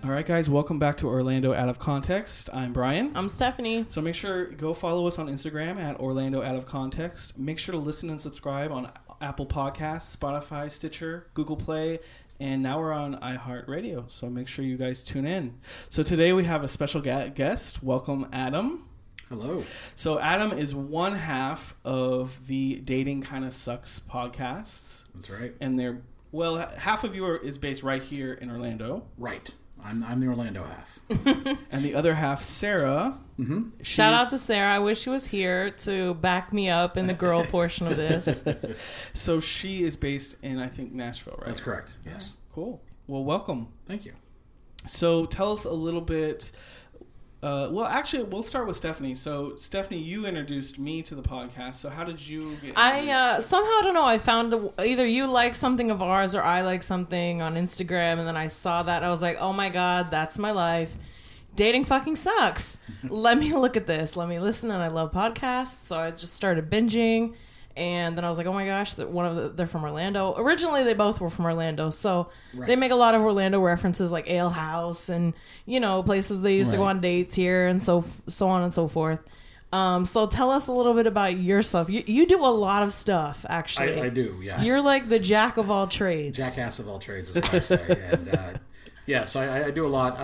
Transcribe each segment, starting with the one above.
All right, guys, welcome back to Orlando Out of Context. I'm Brian. I'm Stephanie. So make sure go follow us on Instagram at Orlando Out of Context. Make sure to listen and subscribe on Apple Podcasts, Spotify, Stitcher, Google Play, and now we're on iHeartRadio. So make sure you guys tune in. So today we have a special guest. Welcome, Adam. Hello. So Adam is one half of the Dating Kinda Sucks podcasts. That's right. And half of you is based right here in Orlando. Right. I'm the Orlando half. And the other half, Sarah. Mm-hmm. Shout out to Sarah. I wish she was here to back me up in the girl portion of this. So she is based in, I think, Nashville, right? That's correct. Yes. Cool. Well, welcome. Thank you. So tell us a little bit. Actually, we'll start with Stephanie. So, Stephanie, you introduced me to the podcast. So, how did you get somehow, I don't know, I found either you like something of ours or I like something on Instagram, and then I saw that, and I was like, oh my god, that's my life. Dating fucking sucks. Let me look at this. Let me listen, and I love podcasts, so I just started binging, and then I was like, oh my gosh, they're from Orlando. Originally, they both were from Orlando, so They make a lot of Orlando references, like alehouse and, places they used to go on dates here and so on and so forth. So tell us a little bit about yourself. You do a lot of stuff, actually. I do, yeah. You're like the jack of all trades. Jackass of all trades, is what I say. And so I do a lot.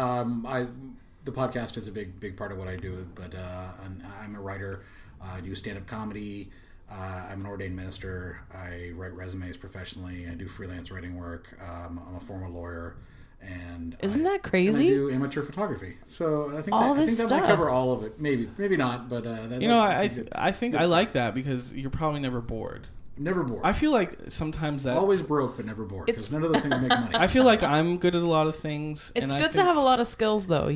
The podcast is a big part of what I do, but I'm a writer. I do stand-up comedy. I'm an ordained minister. I write resumes professionally. I do freelance writing work. I'm a former lawyer, and isn't that crazy? And I do amateur photography. So I think that might cover all of it. Maybe not, but I think I like that because you're probably never bored. Never bored. I feel like sometimes that always broke, but never bored because none of those things make money. I feel like I'm good at a lot of things. It's good to have a lot of skills, though.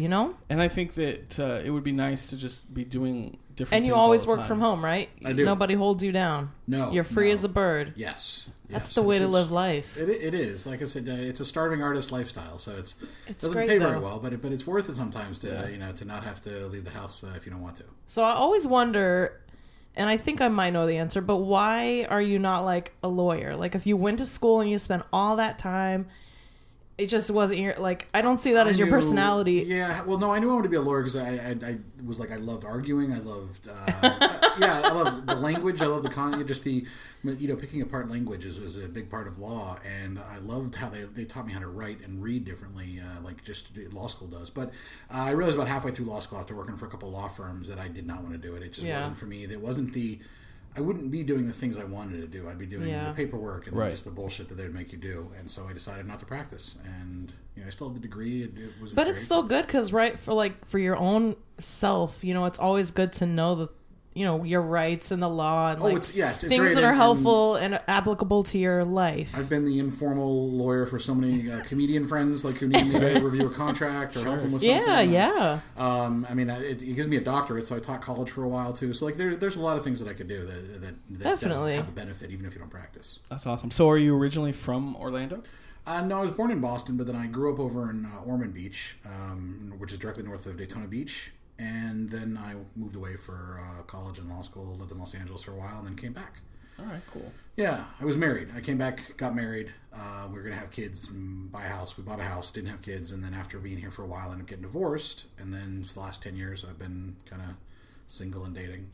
And I think that it would be nice to just be doing different. And you things always all the work time. from home, right? I do. Nobody holds you down. No, you're free as a bird. Yes. That's the way to live life. It is. Like I said, it's a starving artist lifestyle, so it doesn't great, pay though. very well, but it's worth it sometimes to to not have to leave the house if you don't want to. So I always wonder, and I think I might know the answer, but why are you not like a lawyer? Like if you went to school and you spent all that time, it just wasn't your, like, I don't see that as your personality. Yeah, well, no, I knew I wanted to be a lawyer because I was like, I loved arguing. I loved, I loved the language. I loved picking apart languages was a big part of law. And I loved how they taught me how to write and read differently, like just law school does. But I realized about halfway through law school after working for a couple of law firms that I did not want to do it. It just wasn't for me. It wasn't I wouldn't be doing the things I wanted to do. I'd be doing the paperwork and just the bullshit that they'd make you do. And so I decided not to practice. And I still have the degree. It was but it's still good because for your own self, it's always good to know your rights and the law and it's things that are helpful and applicable to your life. I've been the informal lawyer for so many comedian friends who need me to review a contract or help them with something. Yeah. It gives me a doctorate, so I taught college for a while too. So there's a lot of things that I could do that definitely have a benefit even if you don't practice. That's awesome. So are you originally from Orlando? No, I was born in Boston, but then I grew up over in Ormond Beach, which is directly north of Daytona Beach. And then I moved away for college and law school, lived in Los Angeles for a while, and then came back. All right, cool. Yeah, I was married. I came back, got married. We were going to have kids and buy a house. We bought a house, didn't have kids, and then after being here for a while, ended up getting divorced. And then for the last 10 years, I've been kind of single and dating.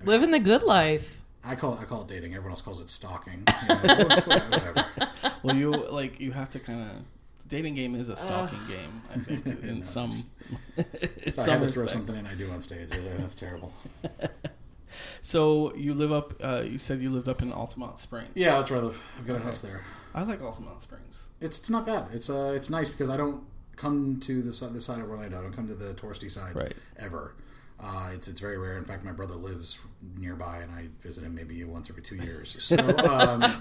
Living the good life. I call it dating. Everyone else calls it stalking. Whatever. Well, you have to kind of... Dating game is a stalking game, I think, in some. I had to throw something in I do on stage. That's terrible. So you live up. You said you lived up in Altamont Springs. Yeah, that's where I live. I've got a house there. I like Altamont Springs. It's not bad. It's nice because I don't come to the side of Orlando. I don't come to the touristy side ever. It's very rare. In fact, my brother lives nearby, and I visit him maybe once every 2 years. So,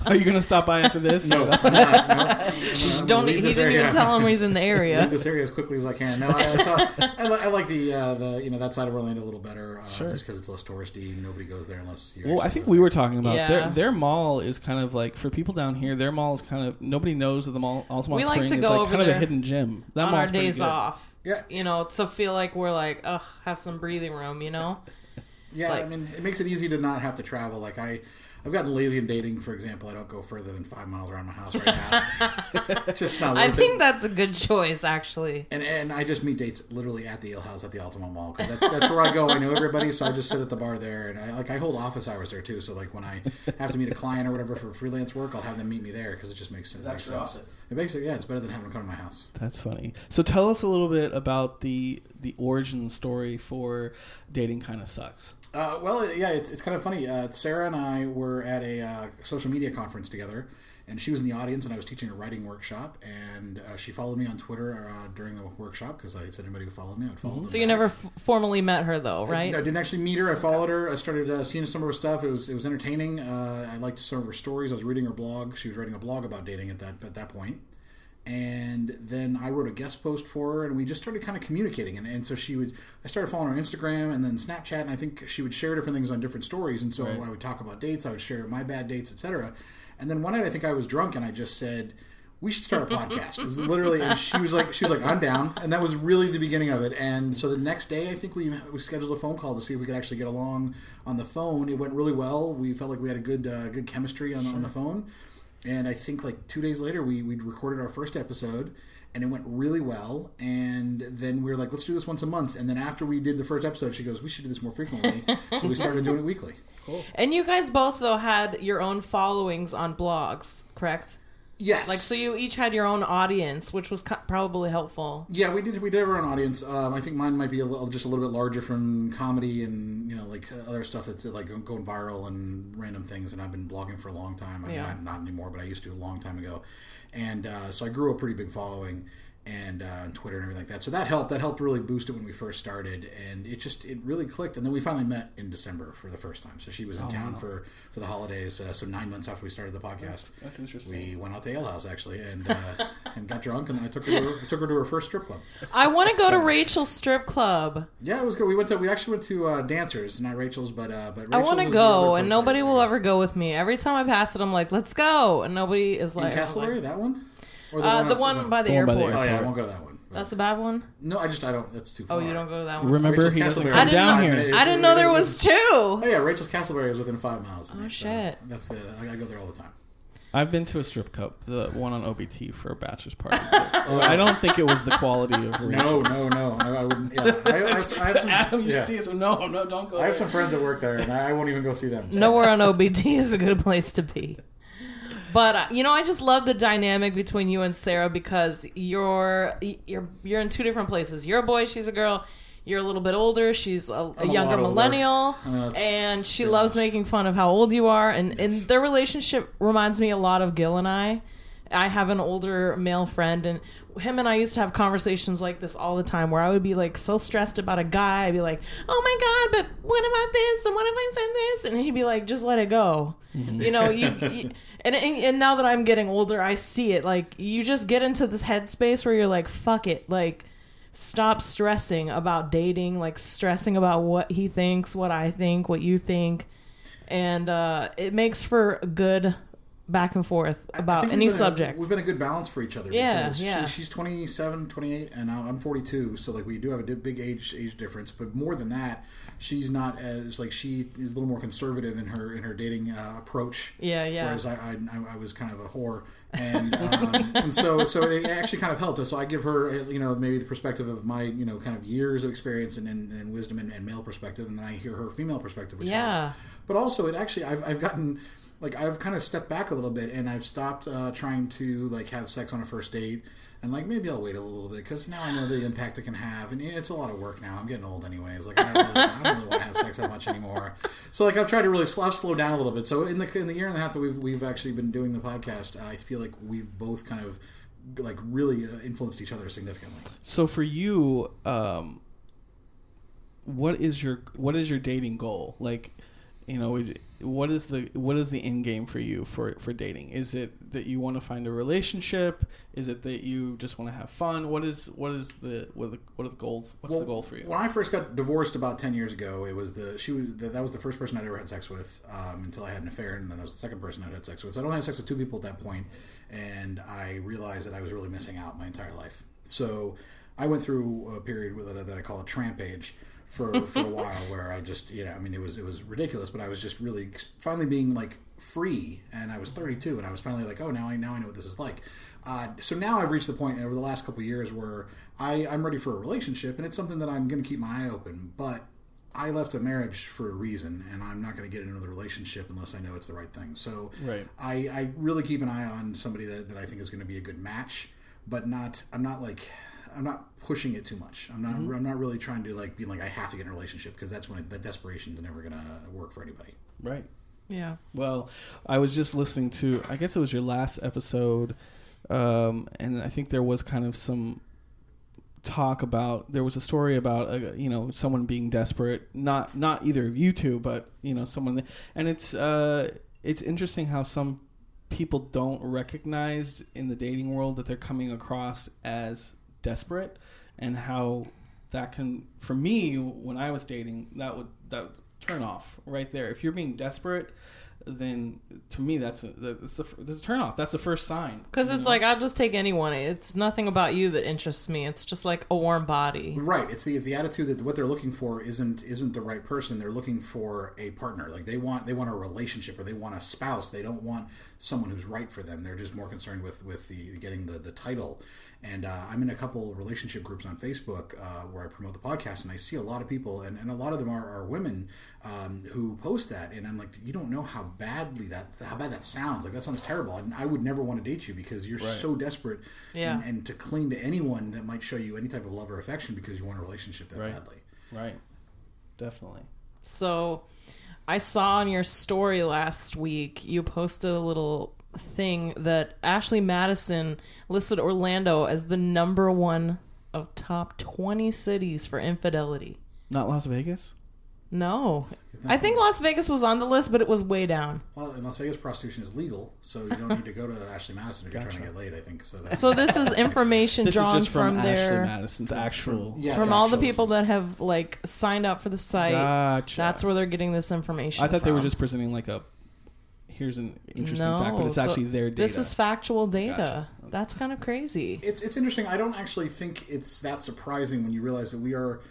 are you going to stop by after this? No, I'm not. No. He didn't even tell him he's in the area. Leave this area as quickly as I can. No, I like the that side of Orlando a little better, just because it's less touristy. Nobody goes there unless you. Well, I think we were talking about their mall is kind of like, for people down here, their mall is kind of, nobody knows that the mall Altamont Spring is like like kind of a hidden gem. That on our days off. Yeah. To feel like we're like, ugh, have some breathing room, Yeah, like, I mean, it makes it easy to not have to travel. Like, I've gotten lazy in dating, for example. I don't go further than 5 miles around my house right now. It's just not worth it. I think that's a good choice, actually. And I just meet dates literally at the alehouse at the Altamont Mall, because that's where I go. I know everybody, so I just sit at the bar there. And I hold office hours there, too. So, like, when I have to meet a client or whatever for freelance work, I'll have them meet me there, because it just makes sense. That's your office. It makes it, it's better than having them come to my house. That's funny. So tell us a little bit about the origin story for Dating Kinda Sucks. It's kind of funny. Sarah and I were at a social media conference together, and she was in the audience, and I was teaching a writing workshop, and she followed me on Twitter during the workshop, because I said anybody who followed me, I would follow them. So you never formally met her, though, right? I didn't actually meet her. I followed her. I started seeing some of her stuff. It was entertaining. I liked some of her stories. I was reading her blog. She was writing a blog about dating at that point. And then I wrote a guest post for her, and we just started kind of communicating. And so I started following her on Instagram and then Snapchat, and I think she would share different things on different stories. And so I would talk about dates, I would share my bad dates, etc. And then one night I think I was drunk, and I just said, we should start a podcast. It was literally, and she was like, I'm down. And that was really the beginning of it. And so the next day, I think we scheduled a phone call to see if we could actually get along on the phone. It went really well. We felt like we had a good chemistry on the phone. And I think like 2 days later, we recorded our first episode, and it went really well. And then we were like, let's do this once a month. And then after we did the first episode, she goes, we should do this more frequently. So we started doing it weekly. Cool. And you guys both, though, had your own followings on blogs, correct? Yes. Like, so you each had your own audience, which was probably helpful. Yeah, we did our own audience. I think mine might be just a little bit larger from comedy and like other stuff that's like going viral and random things. And I've been blogging for a long time. I mean, not anymore, but I used to a long time ago. And so I grew a pretty big following, and on Twitter and everything like that. So that helped really boost it when we first started, and it really clicked. And then we finally met in December for the first time. So she was in town for the holidays. So 9 months after we started the podcast, that's interesting. We went out to alehouse actually, and got drunk, and then I took her to her first strip club. I want to go to Rachel's strip club. Yeah, it was good. We actually went to Dancers, not Rachel's, but Rachel's. I want to go, and nobody will ever go with me. Every time I pass it, I'm like, let's go, and nobody is like, in Castleberry, that one. Or the one by the airport. Oh yeah, I won't go to that one. That's the bad one? No, I don't. That's too far. Oh, you don't go to that one? Remember, he doesn't come down here. I didn't know there was two. Oh yeah, Rachel's Castleberry is within 5 miles of me. Oh shit. So I go there all the time. I've been to a strip club, the one on OBT, for a bachelor's party. I don't think it was the quality of Rachel's. No. I wouldn't. Yeah. I have some. Adam, you see it, no, don't go. I have some friends that work there, and I won't even go see them. So. Nowhere on OBT is a good place to be. But I just love the dynamic between you and Sarah, because you're in two different places. You're a boy, she's a girl. You're a little bit older. She's a younger millennial, and she loves making fun of how old you are. And their relationship reminds me a lot of Gil and I. I have an older male friend, and him and I used to have conversations like this all the time, where I would be like so stressed about a guy. I'd be like, oh my God, but what about this? And what if I said this? And he'd be like, just let it go. And now that I'm getting older, I see it. Like, you just get into this headspace where you're like, fuck it. Like, stop stressing about dating, like stressing about what he thinks, what I think, what you think. And it makes for a good back and forth about any subject. We've been a good balance for each other. Yeah, because she's 27, 28, and I'm 42, so like we do have a big age difference. But more than that, she's not as like she is a little more conservative in her dating approach. Yeah. Whereas I was kind of a whore, and so it actually kind of helped. So I give her maybe the perspective of my kind of years of experience and wisdom and male perspective, and then I hear her female perspective, which helps. But also it actually I've gotten. Like, I've kind of stepped back a little bit, and I've stopped trying to, like, have sex on a first date. And, like, maybe I'll wait a little bit, because now I know the impact it can have. And it's a lot of work now. I'm getting old anyways. Like, I don't really want to have sex that much anymore. So, like, I've tried to really slow down a little bit. So, in the year and a half that we've actually been doing the podcast, I feel like we've both kind of, like, really influenced each other significantly. So, for you, what is your dating goal? Like, you know, what is the end game for you for dating? Is it that you want to find a relationship? Is it that you just want to have fun? What are the goals? What's the goal for you? When I first got divorced about 10 years ago, that was the first person I'd ever had sex with, until I had an affair, and then that was the second person I'd had sex with. So I'd only had sex with 2 people at that point, and I realized that I was really missing out my entire life. So I went through a period that I call a tramp age for a while, where I just, you know, I mean, it was ridiculous, but I was just really finally being like free, and I was 32, and I was finally like, oh, now I know what this is like. So now I've reached the point over the last couple of years where I'm ready for a relationship, and it's something that I'm going to keep my eye open. But I left a marriage for a reason, and I'm not going to get into another relationship unless I know it's the right thing. So right. I really keep an eye on somebody that I think is going to be a good match, but I'm not pushing it too much. I'm not really trying to like be like I have to get in a relationship, because that's when that desperation is never going to work for anybody. Right. Yeah. Well, I was just listening to, I guess it was your last episode, and I think there was kind of some talk about, there was a story about you know, someone being desperate, not either of you two, but you know, someone, and it's interesting how some people don't recognize in the dating world that they're coming across as desperate, and how that can, for me, when I was dating, that would turn off right there. If you're being desperate, then to me that's a turn off. That's the first sign. Because it's like, I'll just take anyone. It's nothing about you that interests me. It's just like a warm body. Right. It's the attitude that what they're looking for isn't the right person. They're looking for a partner. Like they want a relationship, or they want a spouse. They don't want someone who's right for them. They're just more concerned with getting the title. And I'm in a couple relationship groups on Facebook where I promote the podcast, and I see a lot of people, and a lot of them are women who post that, and I'm like, you don't know how bad that sounds. Like, that sounds terrible. I would never want to date you because you're so desperate, and to cling to anyone that might show you any type of love or affection because you want a relationship that badly. Right. Definitely. So I saw on your story last week, you posted a little thing that Ashley Madison listed Orlando as the #1 of top 20 cities for infidelity. Not Las Vegas? No. I think Las Vegas was on the list, but it was way down. Well, in Las Vegas, prostitution is legal, so you don't need to go to Ashley Madison if you're trying to get laid, I think. So this is information drawn is just from their... Ashley Madison's actual... from all the people that have like signed up for the site. Gotcha. That's where they're getting this information I thought from. they were just presenting like here's an interesting fact, but it's actually their data. This is factual data. Gotcha. Okay. That's kind of crazy. It's interesting. I don't actually think it's that surprising when you realize that we are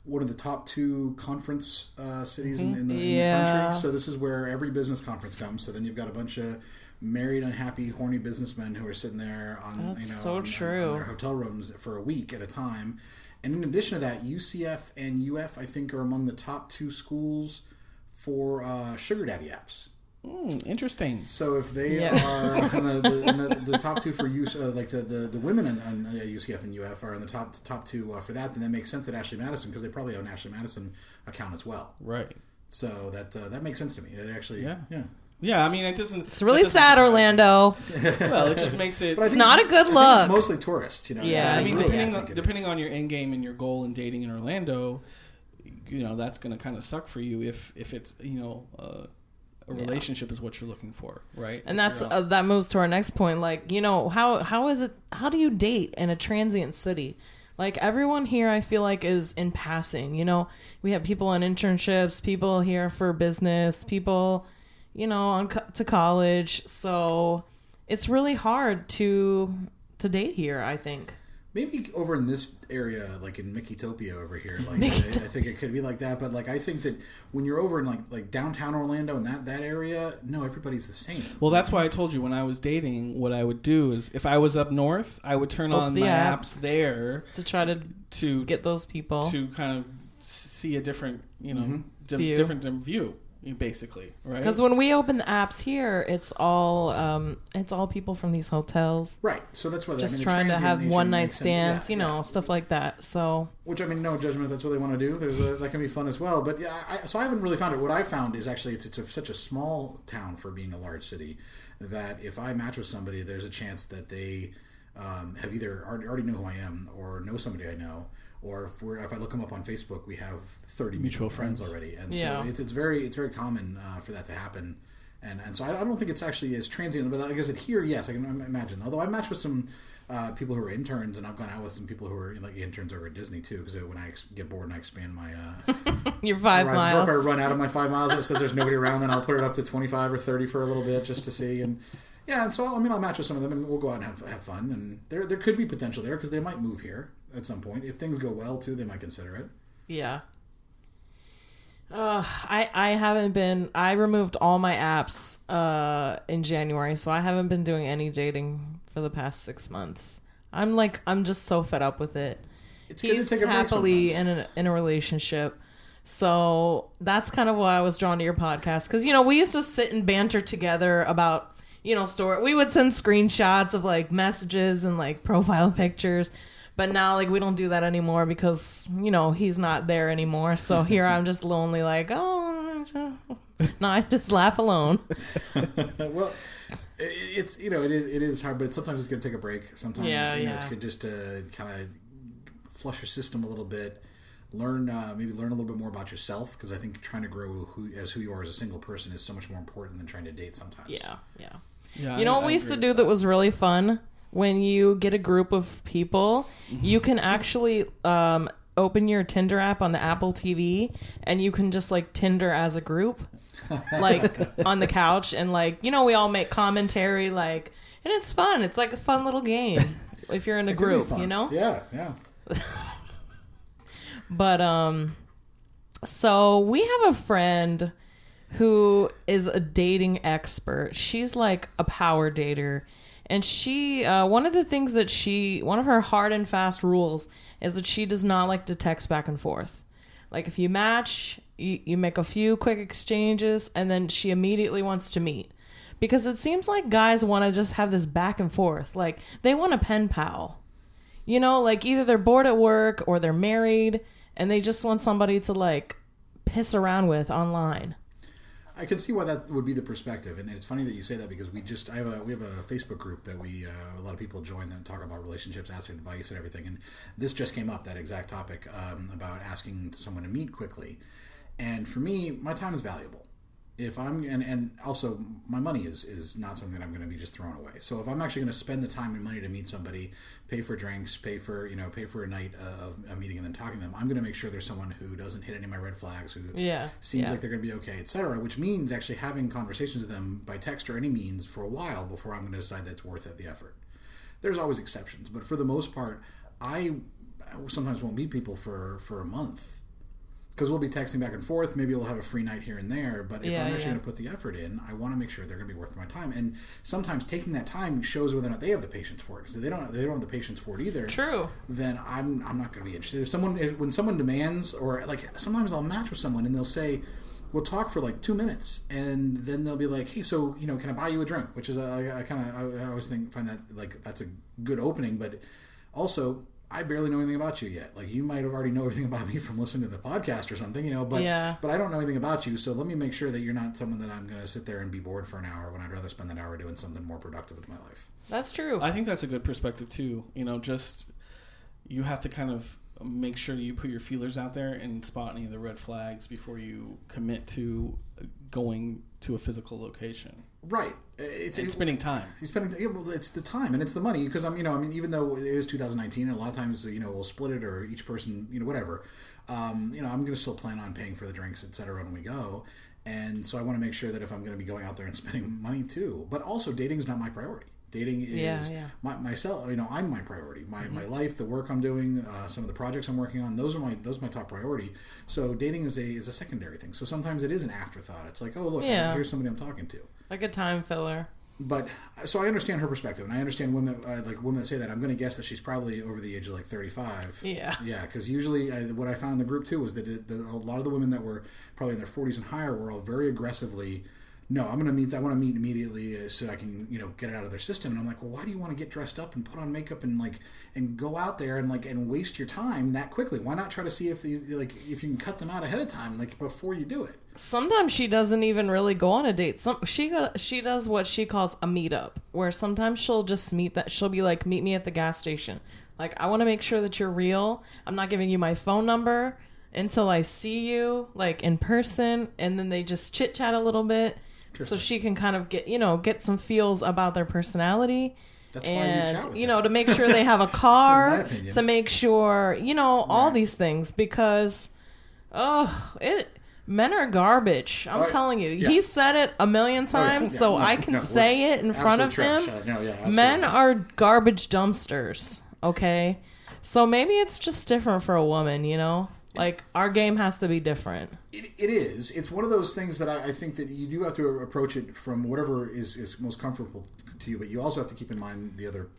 one of the top 2 conference cities in the country. So this is where every business conference comes. So then you've got a bunch of married, unhappy, horny businessmen who are sitting there on their hotel rooms for a week at a time. And in addition to that, UCF and UF, I think, are among the top 2 schools for sugar daddy apps. Interesting. So if they are in the top 2 for like the women on UCF and UF are in the top 2 for that, then that makes sense at Ashley Madison, because they probably have an Ashley Madison account as well. Right. So that makes sense to me. It actually, yeah. I mean, it doesn't. It's really sad, Orlando. Well, it just makes it. It's not a good look. It's mostly tourists, you know. Yeah. I mean, depending on your end game and your goal in dating in Orlando, you know, that's going to kind of suck for you if it's, you know, a relationship is what you're looking for, right? And that's that moves to our next point. Like, you know, how is it? How do you date in a transient city? Like, everyone here, I feel like, is in passing. You know, we have people on internships, people here for business, people, you know, to college. So it's really hard to date here, I think. Maybe over in this area, like in Mickeytopia over here, like I think it could be like that. But like, I think that when you're over in like downtown Orlando and that area, no, everybody's the same. Well, that's why I told you when I was dating, what I would do is if I was up north, I would turn on my apps there to try to get those people to kind of see a different, you know, different view. Basically, right? Because when we open the apps here, it's all people from these hotels, right? So that's why just trying to have one night stands, you know, stuff like that. So, which, I mean, no judgment. That's what they want to do. That can be fun as well. But yeah, so I haven't really found it. What I found is actually it's such a small town for being a large city that if I match with somebody, there's a chance that they have either already know who I am or know somebody I know, Or if I look them up on Facebook, we have 30 mutual friends already, and so it's very common for that to happen. And so I don't think it's actually as transient, but like I said, here, yes, I can imagine. Although I matched with some people who are interns, and I've gone out with some people who are like interns over at Disney too, because when I get bored and I expand my your 5 miles, if I run out of my 5 miles and it says there's nobody around, then I'll put it up to 25 or 30 for a little bit just to see. And and so I'll match with some of them, and we'll go out and have fun. And there could be potential there because they might move here at some point. If things go well too, they might consider it. Yeah. I haven't been. I removed all my apps in January, so I haven't been doing any dating for the past 6 months. I'm just so fed up with it. It's good to take a break happily sometimes. in a relationship, so that's kind of why I was drawn to your podcast, because we used to sit and banter together about story. We would send screenshots of like messages and like profile pictures. But now, like, we don't do that anymore because, he's not there anymore. So here I'm just lonely, like, oh, no, I just laugh alone. Well, it's, it is hard, but sometimes it's good to take a break. Sometimes, it's good just to kind of flush your system a little bit, maybe learn a little bit more about yourself, because I think trying to grow who you are as a single person is so much more important than trying to date sometimes. Yeah. What we used to do that was really fun? When you get a group of people, you can actually open your Tinder app on the Apple TV, and you can just like Tinder as a group, like on the couch, and like we all make commentary, like, and it's fun. It's like a fun little game if you're in a group, Yeah. But so we have a friend who is a dating expert. She's like a power dater. And she, one of her hard and fast rules is that she does not like to text back and forth. Like if you match, you make a few quick exchanges, and then she immediately wants to meet. Because it seems like guys want to just have this back and forth. Like they want a pen pal. Like either they're bored at work or they're married and they just want somebody to like piss around with online. I can see why that would be the perspective, and it's funny that you say that because we have a Facebook group that a lot of people join that talk about relationships, ask advice, and everything. And this just came up, that exact topic about asking someone to meet quickly. And for me, my time is valuable. If I'm and also my money is not something that I'm going to be just throwing away. So if I'm actually going to spend the time and money to meet somebody, pay for drinks, pay for a night of a meeting and then talking to them, I'm going to make sure there's someone who doesn't hit any of my red flags, who seems like they're going to be okay, etc. Which means actually having conversations with them by text or any means for a while before I'm going to decide that's worth it, the effort. There's always exceptions, but for the most part, I sometimes won't meet people for a month. Because we'll be texting back and forth. Maybe we'll have a free night here and there. But if I'm actually going to put the effort in, I want to make sure they're going to be worth my time. And sometimes taking that time shows whether or not they have the patience for it. Because if they don't have the patience for it either. True. Then I'm not going to be interested. When someone demands, or like sometimes I'll match with someone and they'll say, we'll talk for like 2 minutes, and then they'll be like, hey, so can I buy you a drink? Which is I always find that like that's a good opening, but also, I barely know anything about you yet. Like, you might have already know everything about me from listening to the podcast or something, but I don't know anything about you, so let me make sure that you're not someone that I'm going to sit there and be bored for an hour when I'd rather spend an hour doing something more productive with my life. That's true. I think that's a good perspective, too. Just, you have to kind of make sure you put your feelers out there and spot any of the red flags before you commit to going to a physical location. Right. It's spending time. It's the time and it's the money, because even though it is 2019 and a lot of times, we'll split it or each person, whatever, I'm going to still plan on paying for the drinks, etc. when we go. And so I want to make sure that if I'm going to be going out there and spending money too, but also dating is not my priority. Dating is myself. I'm my priority. My life, the work I'm doing, some of the projects I'm working on. Those are my top priority. So dating is a secondary thing. So sometimes it is an afterthought. It's like, oh look, here's somebody I'm talking to. Like a time filler. But so I understand her perspective, and I understand women that say that. I'm going to guess that she's probably over the age of like 35. Yeah. Yeah, because usually what I found in the group too was that a lot of the women that were probably in their 40s and higher were all very aggressively. No, I want to meet immediately so I can, get it out of their system. And I'm like, well, why do you want to get dressed up and put on makeup and go out there and waste your time that quickly? Why not try to see if you can cut them out ahead of time, before you do it? Sometimes she doesn't even really go on a date. She does what she calls a meetup, where sometimes she'll just she'll be like, meet me at the gas station. Like, I want to make sure that you're real. I'm not giving you my phone number until I see you, like, in person. And then they just chit-chat a little bit so she can kind of get some feels about their personality. That's why you chat with to make sure they have a car, to make sure, all Right. these things, because, men are garbage. I'm telling you. Yeah. He said it a million times, I can say it in front of him. Men are garbage dumpsters, okay? So maybe it's just different for a woman, Like, our game has to be different. It is. It's one of those things that I think that you do have to approach it from whatever is most comfortable to you, but you also have to keep in mind the other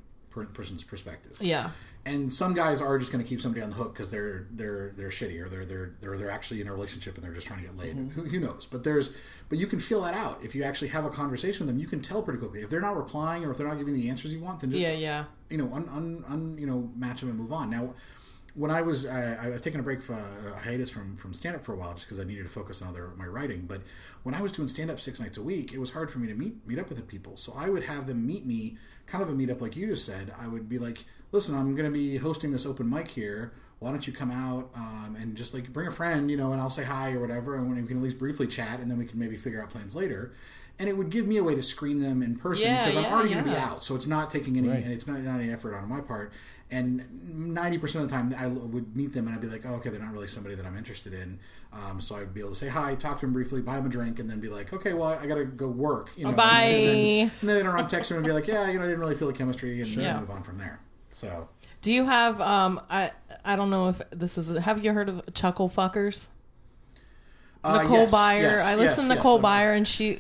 person's perspective. Yeah. And some guys are just going to keep somebody on the hook because they're shitty, or they're actually in a relationship and they're just trying to get laid. Mm-hmm. Who knows? But you can feel that out if you actually have a conversation with them. You can tell pretty quickly if they're not replying or if they're not giving the answers you want. Then just match them and move on. Now, when I've taken a break for a hiatus from stand up for a while just because I needed to focus on my writing. But when I was doing stand up 6 nights a week, it was hard for me to meet up with the people. So I would have them meet me, kind of a meetup like you just said. I would be like, listen, I'm going to be hosting this open mic here. Why don't you come out and just like bring a friend, and I'll say hi or whatever, and we can at least briefly chat, and then we can maybe figure out plans later. And it would give me a way to screen them in person because I'm already going to be out, so it's not taking any, and it's not any effort on my part. And 90% of the time, I would meet them and I'd be like, oh, okay, they're not really somebody that I'm interested in. So I'd be able to say hi, talk to them briefly, buy them a drink, and then be like, okay, well, I got to go work. Bye. And then later on, text them and be like, yeah, I didn't really feel the chemistry, and move on from there. So, do you have? I don't know if this is. Have you heard of chuckle fuckers? Nicole Byer. Yes, I listen to Nicole Byer, and she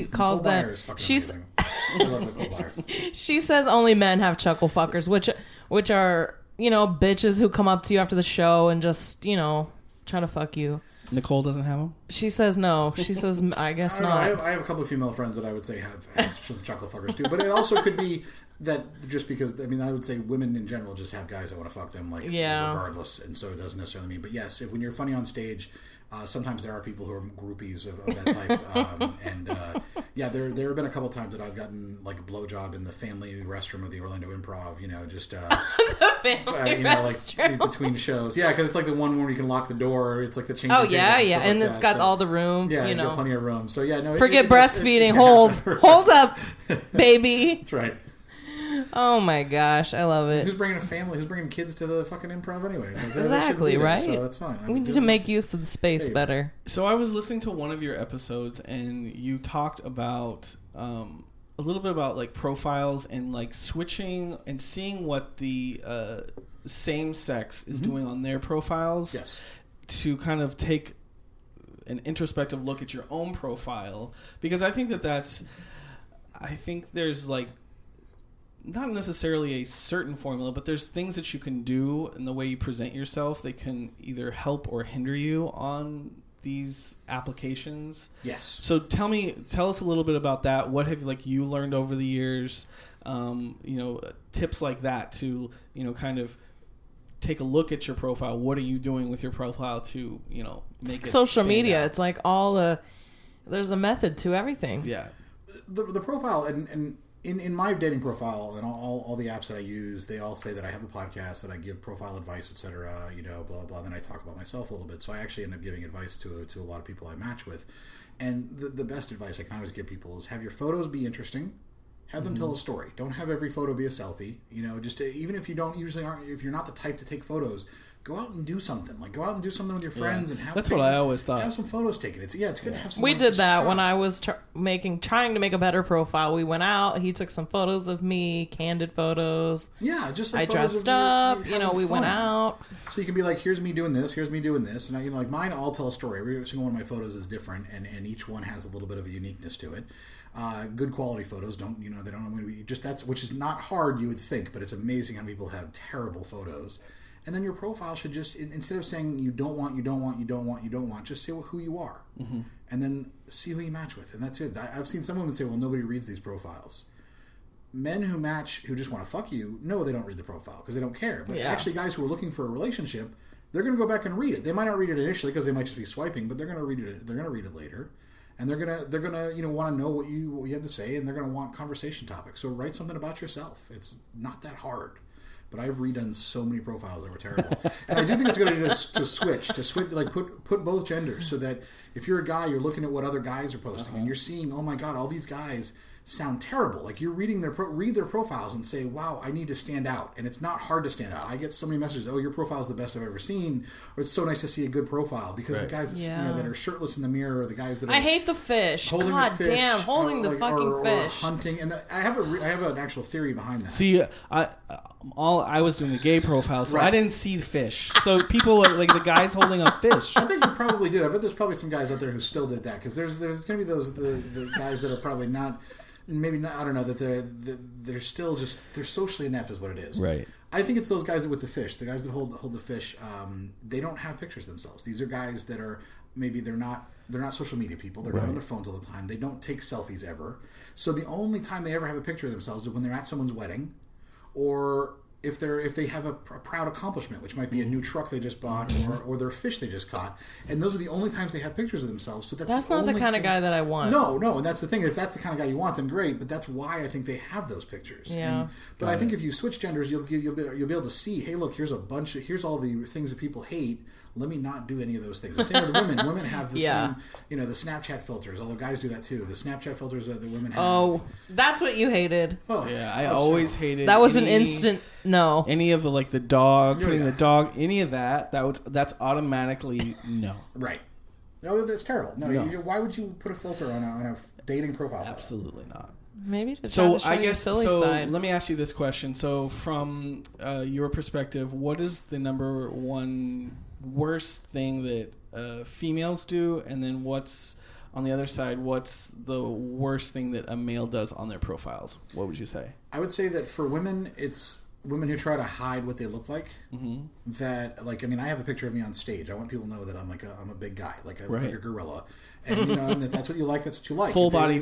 calls Nicole that. Byer is fucking She's. amazing. I love Nicole Byer. She says only men have chuckle fuckers, which are bitches who come up to you after the show and just try to fuck you. Nicole doesn't have them? She says no. She says I guess not. I have a couple of female friends that I would say have some chuckle fuckers too, but it also could be that just because I would say women in general just have guys that want to fuck them regardless, and so it doesn't necessarily mean. But yes, when you're funny on stage, sometimes there are people who are groupies of that type, there have been a couple of times that I've gotten like a blowjob in the family restroom of the Orlando Improv, just the family restroom. Like between shows, because it's like the one where you can lock the door. It's like the change. Oh and it's got all the room. Yeah, you got plenty of room. So forget breastfeeding. Hold up, baby. That's right. Oh my gosh, I love it. Who's bringing a family? Who's bringing kids to the fucking Improv anyway? Exactly, right? So that's fine. We need to make use of the space better. So I was listening to one of your episodes, and you talked about a little bit about like profiles and like switching and seeing what the same sex is doing on their profiles. Yes. To kind of take an introspective look at your own profile, because I think there's like not necessarily a certain formula, but there's things that you can do in the way you present yourself. They can either help or hinder you on these applications. Yes. So tell us a little bit about that. What have you learned over the years? Tips like that to, kind of take a look at your profile. What are you doing with your profile to, make it social media? out? It's like there's a method to everything. Yeah. The profile and in my dating profile and all the apps that I use, they all say that I have a podcast, that I give profile advice, etc. Blah blah. Then I talk about myself a little bit. So I actually end up giving advice to a lot of people I match with. And the best advice I can always give people is have your photos be interesting. Have them tell a story. Don't have every photo be a selfie. Even if you don't usually aren't, if you're not the type to take photos, go out and do something. Like go out and do something with your friends and have. That's what I always thought. Have some photos taken. It's good to have some. We did that when I was trying to make a better profile. We went out. He took some photos of me, candid photos. Yeah, just I like dressed up. We went out. So you can be like, here's me doing this. Here's me doing this. And like mine all tell a story. Every single one of my photos is different, and each one has a little bit of a uniqueness to it. Good quality photos don't they don't want to be just which is not hard, you would think, but it's amazing how people have terrible photos. And then your profile should just, instead of saying you don't want, just say who you are, and then see who you match with, and that's it. I've seen some women say, well, nobody reads these profiles. Men who match, who just want to fuck you, no, they don't read the profile because they don't care. But actually, guys who are looking for a relationship, they're going to go back and read it. They might not read it initially because they might just be swiping, but they're going to read it. They're going to read it later. And they're gonna want to know what you have to say, and they're gonna want conversation topics. So write something about yourself. It's not that hard. but I've redone so many profiles that were terrible. And I do think it's a good idea to switch, like put both genders, so that if you're a guy, you're looking at what other guys are posting, and you're seeing, oh my God, all these guys sound terrible. Like you're reading read their profiles and say, wow, I need to stand out. And it's not hard to stand out. I get so many messages, oh, your profile is the best I've ever seen, or it's so nice to see a good profile, because the guys that, that are shirtless in the mirror, or the guys that are, I hate the fish. Holding God the fish, damn, holding the fucking fish. Or hunting. And I have an actual theory behind that. See, I was doing the gay profile, so I didn't see the fish. So people are like the guys holding a fish. I bet you probably did. I bet there's probably some guys out there who still did that, because there's going to be the guys that are probably not. Maybe not. I don't know, that they're still just, they're socially inept is what it is. Right. I think it's those guys with the fish, the guys that hold the fish. They don't have pictures of themselves. These are guys that are, maybe they're not social media people. They're not on their phones all the time. They don't take selfies ever. So the only time they ever have a picture of themselves is when they're at someone's wedding, or if they have a proud accomplishment, which might be a new truck they just bought, or their fish they just caught, and those are the only times they have pictures of themselves. So that's not the kind of guy that I want. No, and that's the thing. If that's the kind of guy you want, then great. But that's why I think they have those pictures. Yeah. But I think if you switch genders, you'll be able to see, hey, look, here's all the things that people hate. Let me not do any of those things. The same with women. Women have the same, the Snapchat filters. Although guys do that too. The Snapchat filters that the women have. Oh, that's what you hated. Oh, yeah, I always hated. That was an instant no. Any of the dog, putting the dog, any of that's automatically no. Right. No, that's terrible. No. Why would you put a filter on a dating profile? Absolutely not. Maybe to try to show your silly side. Let me ask you this question. So from your perspective, what is the number one worst thing that females do, and then what's on the other side, what's the worst thing that a male does on their profiles? What would you say? I would say that for women, it's women who try to hide what they look like. That, I have a picture of me on stage. I want people to know that I'm a big guy, I look like a gorilla, and and if that's what you like, that's what you like. Full body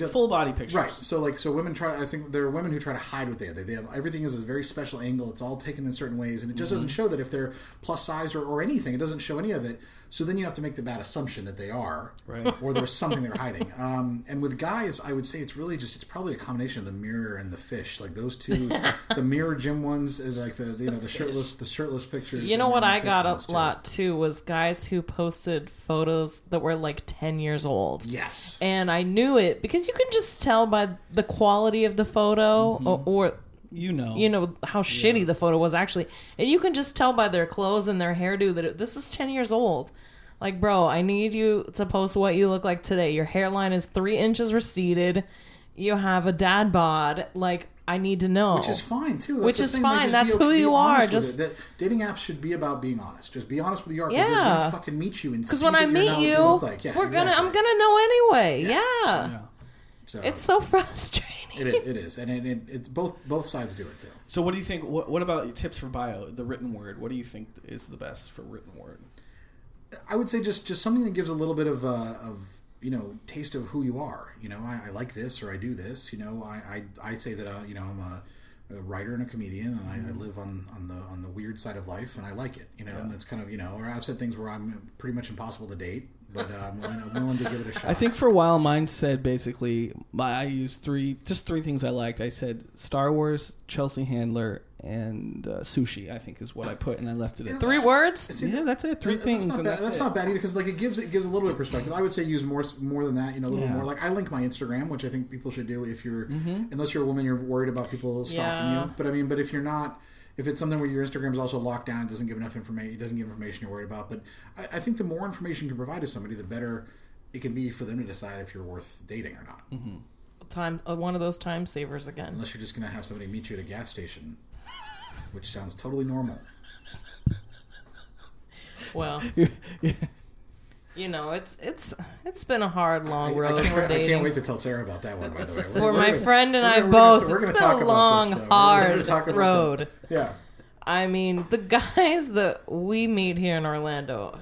pictures, right? So women try. I think there are women who try to hide what they have. They have everything is a very special angle. It's all taken in certain ways, and it just doesn't show that if they're plus size or anything. It doesn't show any of it. So then you have to make the bad assumption that they are, right, or there's something they're hiding. And with guys, I would say it's probably a combination of the mirror and the fish, like those two, the mirror gym ones, like the shirtless pictures. You know what I got a lot too was guys who posted photos that were like 10 years old. Yes, and I knew it because you can just tell by the quality of the photo or how shitty the photo was actually, and you can just tell by their clothes and their hairdo that this is 10 years old. Like, bro, I need you to post what you look like today. Your hairline is 3 inches receded. You have a dad bod. Like, I need to know. Which is fine too. Which is fine. That's who you are. Just dating apps should be about being honest. Just be honest with you are, because they're gonna fucking meet you and see when I meet you, look like. I'm gonna know anyway. Yeah. So it's so frustrating. It is, and it's both sides do it too. So what do you think? What about tips for bio? The written word. What do you think is the best for written word? I would say just something that gives a little bit of taste of who you are. I like this, or I do this. I say that I'm a writer and a comedian, and I live on the weird side of life, and I like it. And that's kind of or I've said things where I'm pretty much impossible to date, but I'm willing to give it a shot. I think for a while mine said basically I used three things I liked. I said Star Wars, Chelsea Handler, and sushi. I think is what I put, and I left it at 3 words. That's it. 3 things. That's not bad either, because it gives a little bit of perspective. I would say use more than that. A little bit more. Like I link my Instagram, which I think people should do if you're unless you're a woman, you're worried about people stalking you. But if you're not. If it's something where your Instagram is also locked down, it doesn't give enough information. It doesn't give information you're worried about. But I think the more information you can provide to somebody, the better it can be for them to decide if you're worth dating or not. One of those time savers again. Unless you're just going to have somebody meet you at a gas station, which sounds totally normal. Well, it's been a hard, long road for dating. I can't wait to tell Sarah about that one, by the way. For my friend and I both, it's been a long, hard road. Yeah. I mean, the guys that we meet here in Orlando,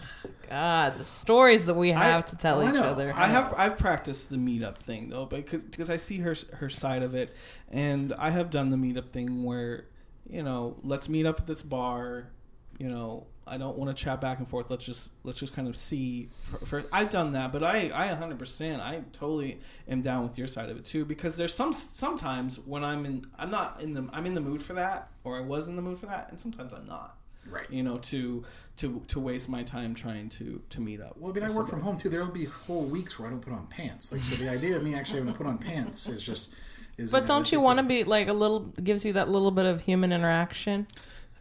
God, the stories that we have to tell each other. I've practiced the meetup thing though, because I see her side of it, and I have done the meetup thing where let's meet up at this bar, want to chat back and forth. Let's just kind of see first. I've done that, but I 100%, I totally am down with your side of it too, because there's sometimes when I'm in the mood for that, or I was in the mood for that, and sometimes I'm not. Right. You know, to waste my time trying to meet up. Well, I mean, I work from home too. There'll be whole weeks where I don't put on pants. Like, so the idea of me actually having to put on pants is just. But don't you want to be like a little? Gives you that little bit of human interaction.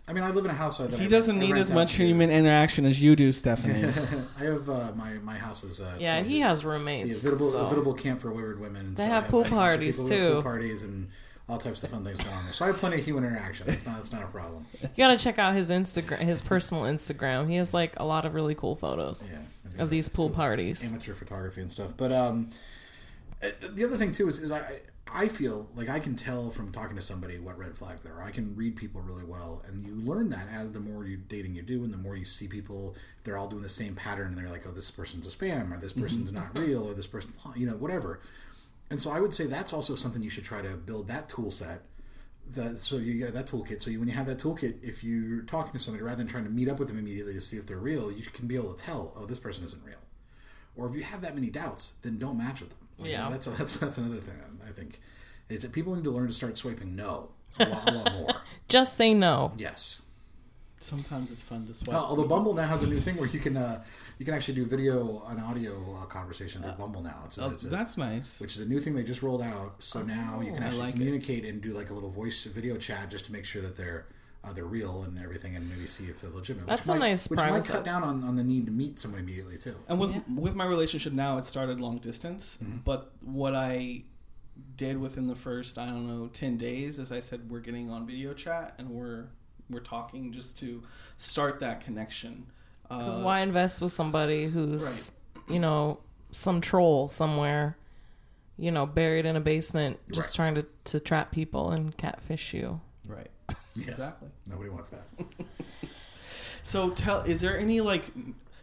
I mean, I live in a house. He doesn't need as much human interaction as you do, Stephanie. I have my house is. Yeah, he has roommates. The Evitable Camp for Wayward Women. And they have pool parties too. Pool parties and all types of fun things going on there. So I have plenty of human interaction. That's not a problem. You got to check out his Instagram, his personal Instagram. He has like a lot of really cool photos of these pool parties, amateur photography and stuff. But the other thing too is I feel like I can tell from talking to somebody what red flags there are. I can read people really well, and you learn that as the more dating you do, and the more you see people, they're all doing the same pattern, and they're like, oh, this person's a spam, or this person's not real, or this person, whatever. And so I would say that's also something you should try to build that tool set. So you get that toolkit. So when you have that toolkit, if you're talking to somebody, rather than trying to meet up with them immediately to see if they're real, you can be able to tell, oh, this person isn't real. Or if you have that many doubts, then don't match with them. That's another thing I think. Is that people need to learn to start swiping no a lot more. Just say no. Yes. Sometimes it's fun to swipe. Although Bumble now has a new thing where you can actually do video and audio conversation through Bumble now. That's nice. Which is a new thing they just rolled out. So now you can actually communicate and do like a little voice video chat just to make sure that they're real and everything, and maybe see if they're legitimate. That's nice. Which might cut down on the need to meet someone immediately too. And with my relationship now, it started long distance. Mm-hmm. But what I did within the first 10 days, as I said, we're getting on video chat and we're talking just to start that connection. Because why invest with somebody who's some troll somewhere, buried in a basement, just trying to trap people and catfish you. Right. Yes. Exactly. Nobody wants that. So is there any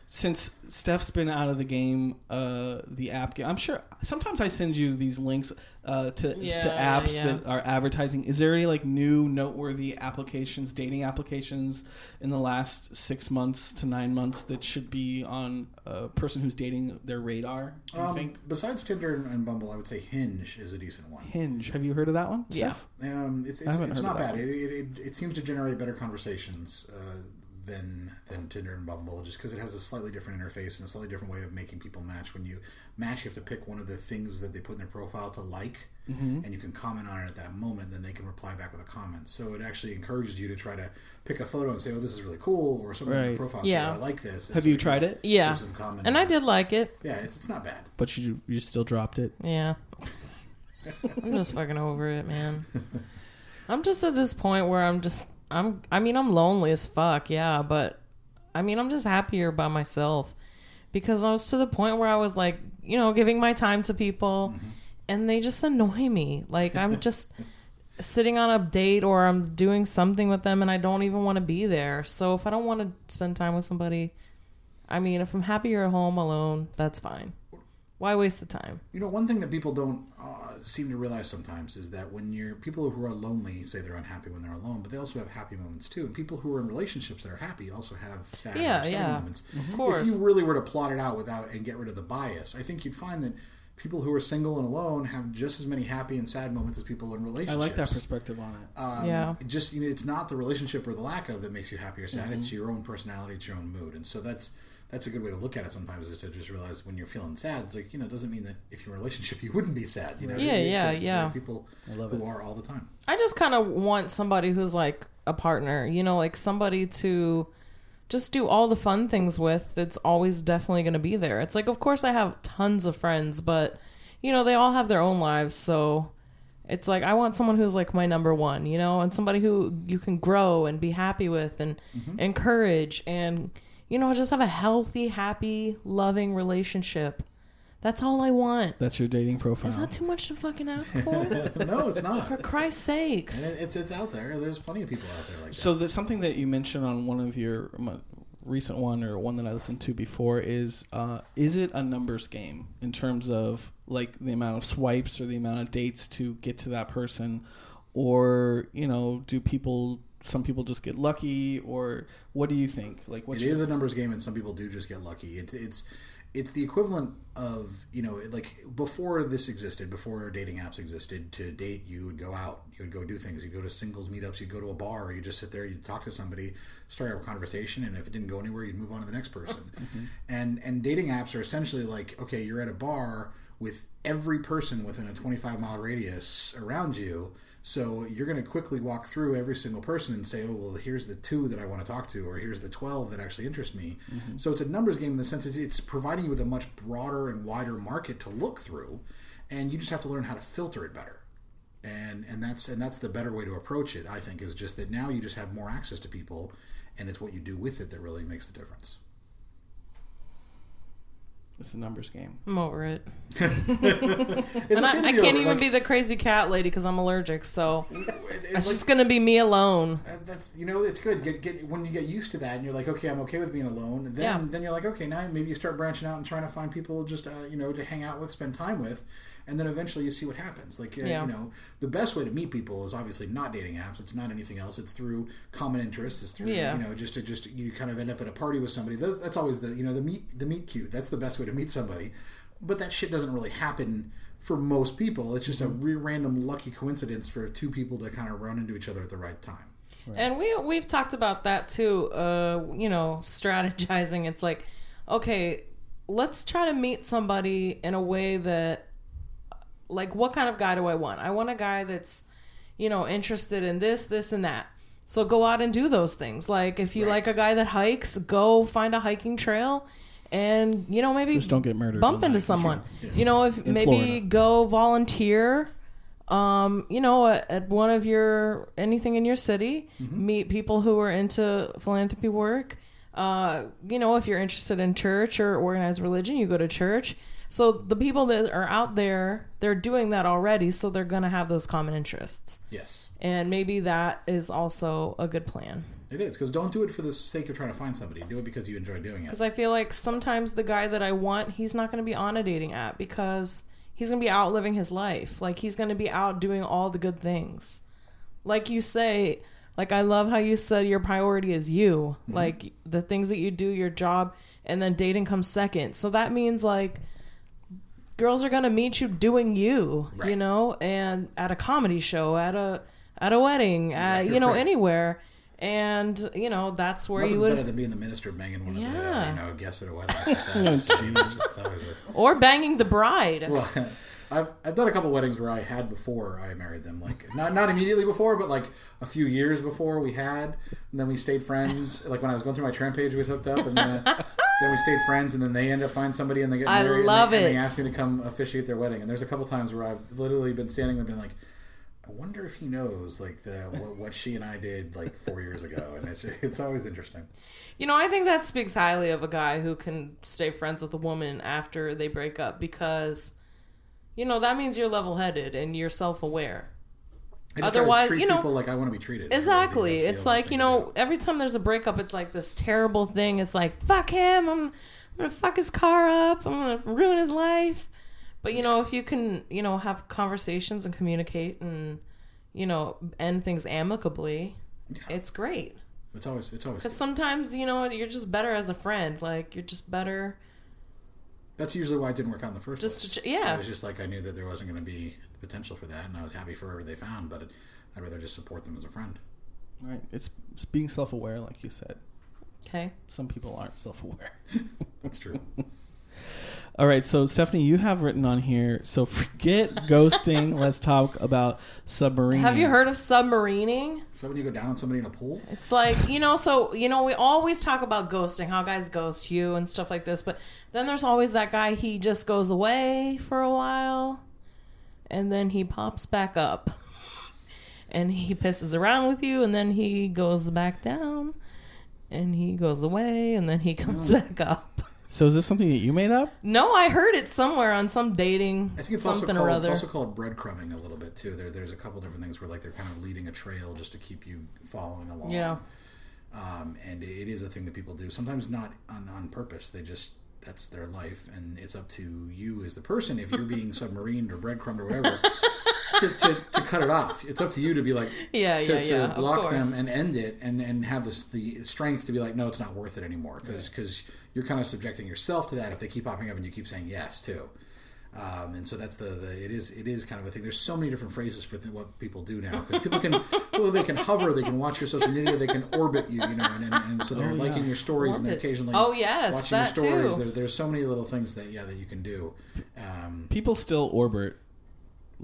since Steph's been out of the game, the app game, I'm sure sometimes I send you these links to apps that are advertising. Is there any new noteworthy applications, dating applications in the last 6 months to 9 months that should be on a person who's dating their radar, do you think? Besides Tinder and Bumble, I would say Hinge is a decent one. Hinge. Have you heard of that one, Steph? Yeah. It's not bad. It seems to generate better conversations than Tinder and Bumble, just because it has a slightly different interface and a slightly different way of making people match. When you match, you have to pick one of the things that they put in their profile to like, and you can comment on it at that moment, then they can reply back with a comment. So it actually encourages you to try to pick a photo and say, oh, this is really cool, or something in the profile and say, oh, I like this. Have you tried it? Yeah. And I did like it. Yeah, it's not bad. But you still dropped it? Yeah. I'm just fucking over it, man. I'm just at this point where I'm lonely as fuck, yeah, but I'm just happier by myself, because I was to the point where I was giving my time to people, and they just annoy me. I'm just sitting on a date or I'm doing something with them and I don't even want to be there. So if I don't want to spend time with somebody, if I'm happier at home alone, that's fine. Why waste the time? One thing that people don't seem to realize sometimes is that when people who are lonely say they're unhappy when they're alone, but they also have happy moments too. And people who are in relationships that are happy also have sad moments. Of course. If you really were to plot it out and get rid of the bias, I think you'd find that people who are single and alone have just as many happy and sad moments as people in relationships. I like that perspective on it. Just it's not the relationship or the lack of that makes you happy or sad. It's your own personality, it's your own mood, and so that's a good way to look at it sometimes, is to just realize when you're feeling sad, it's it doesn't mean that if you're in a relationship you wouldn't be sad. Yeah. There are people who are all the time. I just kind of want somebody who's like a partner, somebody to just do all the fun things with. It's always definitely going to be there. It's of course I have tons of friends, but they all have their own lives, so it's I want someone who's my number one, and somebody who you can grow and be happy with and encourage and just have a healthy, happy, loving relationship. That's all I want. That's your dating profile. Is that too much to fucking ask for? No, it's not. For Christ's sakes. And it's out there. There's plenty of people out there like that. So there's something that you mentioned on one of your recent one, or one that I listened to before, is it a numbers game in terms of the amount of swipes or the amount of dates to get to that person? Or, do people some people just get lucky, or what do you think? Like, it is a numbers game, and some people do just get lucky. It's the equivalent of, like before this existed, before dating apps existed, to date, you would go out, you would go do things, you'd go to singles meetups, you'd go to a bar, or you just sit there, you'd talk to somebody, start a conversation, and if it didn't go anywhere, you'd move on to the next person. And dating apps are essentially like, okay, you're at a bar with every person within a 25-mile radius around you. So you're going to quickly walk through every single person and say, oh, well, here's the 2 that I want to talk to, or here's the 12 that actually interest me. So it's a numbers game in the sense it's providing you with a much broader and wider market to look through, and you just have to learn how to filter it better. And that's the better way to approach it, I think, is just that now you just have more access to people, and it's what you do with it that really makes the difference. It's a numbers game. I'm over it. It's I can't even be the crazy cat lady because I'm allergic, so it's just going to be me alone. That's, it's good. Get when you get used to that, and you're like, okay, I'm okay with being alone. Then you're like, okay, now maybe you start branching out and trying to find people just to hang out with, spend time with, and then eventually you see what happens. Like the best way to meet people is obviously not dating apps. It's not anything else. It's through common interests. It's through just you kind of end up at a party with somebody. That's always the meet cute. That's the best way to meet somebody. But that shit doesn't really happen for most people. It's just a random lucky coincidence for 2 people to kind of run into each other at the right time. Right. And we've talked about that too. Strategizing. It's like, okay, let's try to meet somebody in a way that, like, what kind of guy do I want? I want a guy that's, interested in this, and that. So go out and do those things. Like, if you like a guy that hikes, go find a hiking trail. And, maybe just don't get murdered. Bump into someone. Yeah. If in maybe Florida. go volunteer, at one of anything in your city. Meet people who are into philanthropy work. If you're interested in church or organized religion, you go to church. So the people that are out there, they're doing that already, so they're going to have those common interests. Yes. And maybe that is also a good plan. It is, because don't do it for the sake of trying to find somebody. Do it because you enjoy doing it. Because I feel like sometimes the guy that I want, he's not going to be on a dating app because he's going to be out living his life. Like, he's going to be out doing all the good things. Like you say, like, I love how you said your priority is you. Like, the things that you do, your job, and then dating comes second. So that means, like, girls are going to meet you doing you, right. And at a comedy show, at a wedding, anywhere. And, that's where Nothing's you would... better than being the minister banging one of the guests at a wedding. It's just or banging the bride. Well, I've done a couple weddings where I had before I married them. Like, not immediately before, but like a few years before we had. And then we stayed friends. Like, when I was going through my tramp page, we'd hooked up. And then we stayed friends. And then they end up finding somebody and they get married. And they asked me to come officiate their wedding. And there's a couple times where I've literally been standing there being like, I wonder if he knows like what she and I did like 4 years ago, and it's always interesting. I think that speaks highly of a guy who can stay friends with a woman after they break up because, that means you're level-headed and you're self-aware. Otherwise, treat people like I want to be treated. Exactly. It's like every time there's a breakup, it's like this terrible thing. It's like, fuck him. I'm gonna fuck his car up. I'm gonna ruin his life. But, if you can, have conversations and communicate and, end things amicably, it's great. It's always because sometimes, you're just better as a friend. Like, you're just better. That's usually why it didn't work out in the first place. Yeah. It was just like I knew that there wasn't going to be the potential for that, and I was happy for whoever they found, but I'd rather just support them as a friend. Right. It's being self-aware, like you said. Okay. Some people aren't self-aware. That's true. All right, so Stephanie, you have written on here, so forget ghosting. Let's talk about submarining. Have you heard of submarining? So when you go down on somebody in a pool? It's like, we always talk about ghosting, how guys ghost you and stuff like this, but then there's always that guy, he just goes away for a while, and then he pops back up, and he pisses around with you, and then he goes back down, and he goes away, and then he comes back up. So is this something that you made up? No, I heard it somewhere on some dating. I think it's also called breadcrumbing a little bit too. There's a couple different things where like they're kind of leading a trail just to keep you following along. Yeah. And it is a thing that people do. Sometimes not on purpose. That's their life, and it's up to you as the person if you're being submarined or breadcrumbed or whatever to cut it off. It's up to you to be like, to block them and end it, and have the strength to be like, no, it's not worth it anymore, because you're kind of subjecting yourself to that if they keep popping up and you keep saying yes too. And so that's it is kind of a thing. There's so many different phrases for what people do now, because people can they can hover, they can watch your social media, they can orbit you, and so they're liking your stories and they're occasionally watching your stories. There's so many little things that you can do. People still orbit.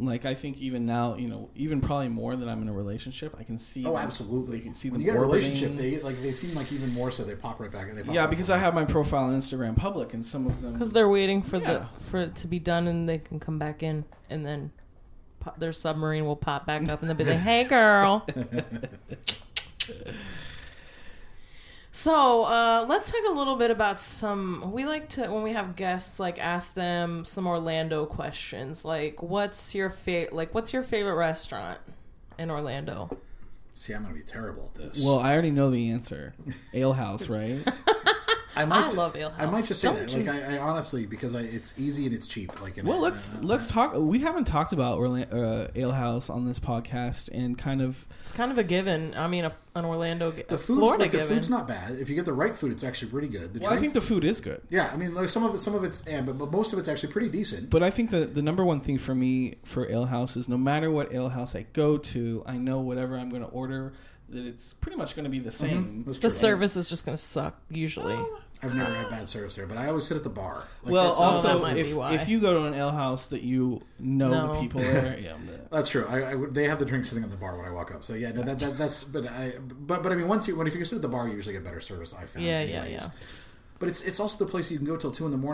Like, I think even now, even probably more than I'm in a relationship, I can see. Oh, absolutely. You can see when them. You get orbiting. a relationship, they seem like even more so. They pop right back. Because I have my profile on Instagram public, and some of them because they're waiting for it to be done, and they can come back in, and then their submarine will pop back up, and they'll be like, "Hey, girl." So let's talk a little bit about we like to, when we have guests, like, ask them some Orlando questions. Like, what's your favorite restaurant in Orlando? See, I'm going to be terrible at this. Well, I already know the answer. Alehouse, right? I love alehouse. I might just say that. Like, I honestly, because it's easy and it's cheap. Like, let's talk. We haven't talked about alehouse on this podcast, and it's kind of a given. I mean, an Orlando, the food's not bad. If you get the right food, it's actually pretty good. I think the food is good. Yeah, I mean, like some of it's, but most of it's actually pretty decent. But I think the number one thing for me for alehouse is, no matter what alehouse I go to, I know whatever I'm going to order, that it's pretty much going to be the same. Mm-hmm. The service is just going to suck usually. I've never had bad service there, but I always sit at the bar. Like, well, also, if you go to an alehouse that you know the people there, that's true. They have the drink sitting on the bar when I walk up. So yeah, no, that's. But I mean, if you sit at the bar, you usually get better service. I found. Yeah. But it's also the place you can go till 2 a.m.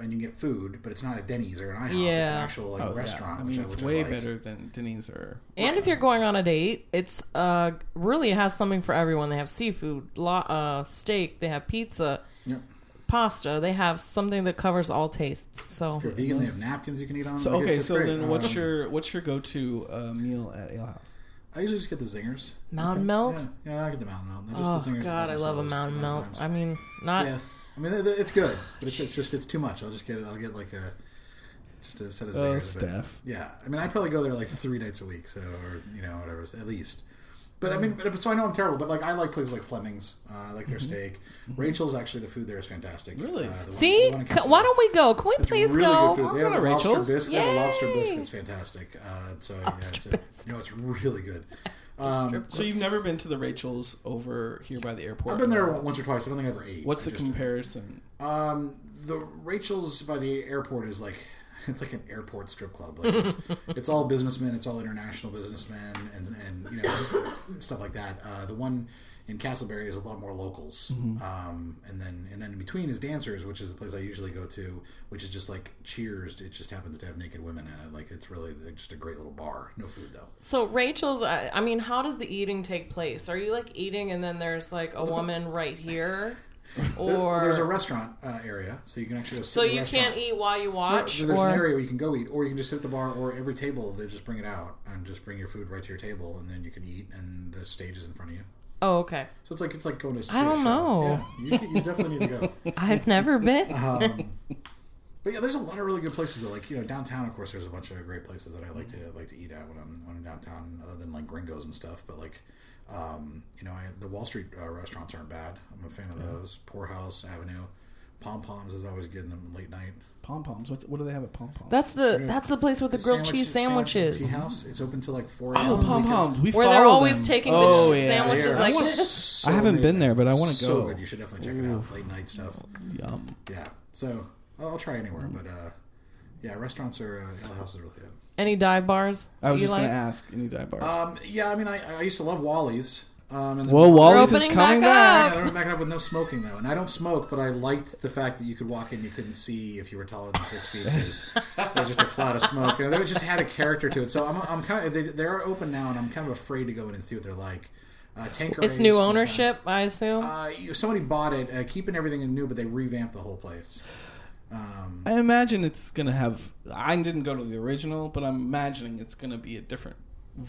and you get food, but it's not a Denny's or an IHOP. Yeah. It's an actual restaurant. I mean, it's way better than Denny's or. And if you're going on a date, it's really has something for everyone. They have seafood, steak. They have pizza. Yep. Pasta. They have something that covers all tastes. So if you're vegan, they have napkins you can eat on. So then what's your go-to meal at alehouse? I usually just get the zingers. Mountain Melt? Yeah, I get the Mountain Melt. The zingers. God, I love a Mountain Melt. I mean, not. Yeah. I mean, it's good, but it's too much. I'll get like just a set of zingers. Steph. Yeah, I mean, I probably go there like 3 nights a week, so whatever, at least. But I mean, so I know I'm terrible, but like I like places like Fleming's. I like their steak. Rachel's, actually, the food there is fantastic. Really? See, why don't we go? Can we please really go? Good food. They have a lobster biscuit. They have a lobster biscuit. It's fantastic. It's really good. So you've never been to the Rachel's over here by the airport? I've been there once or twice. I don't think I ever ate. What's the comparison? The Rachel's by the airport is like, it's like an airport strip club. Like it's all businessmen. It's all international businessmen and stuff like that. The one in Castleberry is a lot more locals. And then in between is Dancers, which is the place I usually go to, which is just like Cheers. It just happens to have naked women in it. Like, it's really just a great little bar. No food though. So Rachel's, I mean, how does the eating take place? Are you like eating and then there's like a woman right here? Or there's a restaurant area, so you can actually go sit in the restaurant. Can't eat while you watch? No, there's an area where you can go eat, or you can just sit at the bar, or every table they just bring it out and just bring your food right to your table, and then you can eat, and the stage is in front of you. Oh, okay. So it's like going to see I don't know. Yeah, you definitely need to go. I've never been. But yeah, there's a lot of really good places though. Like, downtown, of course, there's a bunch of great places that I like to eat at when I'm downtown, other than like Gringos and stuff. But like, the Wall Street restaurants aren't bad. I'm a fan of those. Poorhouse Avenue, Pom Poms is always good in the late night. Pom Poms. What do they have at Pom Poms? That's the place with the grilled cheese sandwiches. Tea House. It's open till like 4 a.m. Oh, Pom Poms. Where they're always taking the sandwiches like this. I haven't been there, but I want to go. So good. You should definitely check it out. Late night stuff. Yum. Yeah. So I'll try anywhere, but restaurants are alehouse is really good. Any dive bars? I was just going to ask. Any dive bars? Yeah. I mean, I used to love Wallys. Wallys is coming back. Yeah, they're backing up with no smoking though, and I don't smoke, but I liked the fact that you could walk in, you couldn't see if you were taller than 6 feet because there was just a cloud of smoke. They just had a character to it. So I'm kind of they're open now, and I'm kind of afraid to go in and see what they're like. It's new ownership, I assume. Somebody bought it, keeping everything new, but they revamped the whole place. I imagine it's gonna have. I didn't go to the original, but I'm imagining it's gonna be a different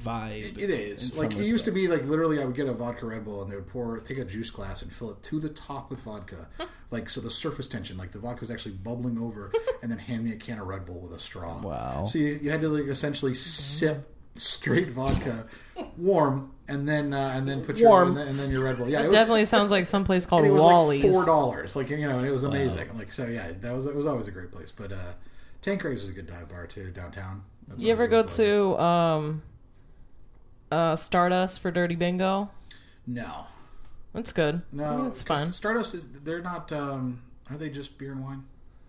vibe. It is. Like, it used to be like literally I would get a vodka Red Bull and they would take a juice glass and fill it to the top with vodka. Like, so the surface tension, like the vodka was actually bubbling over, and then hand me a can of Red Bull with a straw. Wow. So you had to like essentially sip straight vodka, warm, and then put Warm. and then your Red Bull. Yeah, It definitely sounds like some place called and it was Wallys. like $4, like, you know, and it was amazing. Like, so yeah, it was always a great place. But Tanqueray's is a good dive bar too downtown. That's You ever always go good to Stardust for Dirty Bingo? No, It's good. no, It's fun. Stardust they're not. Are they just beer and wine?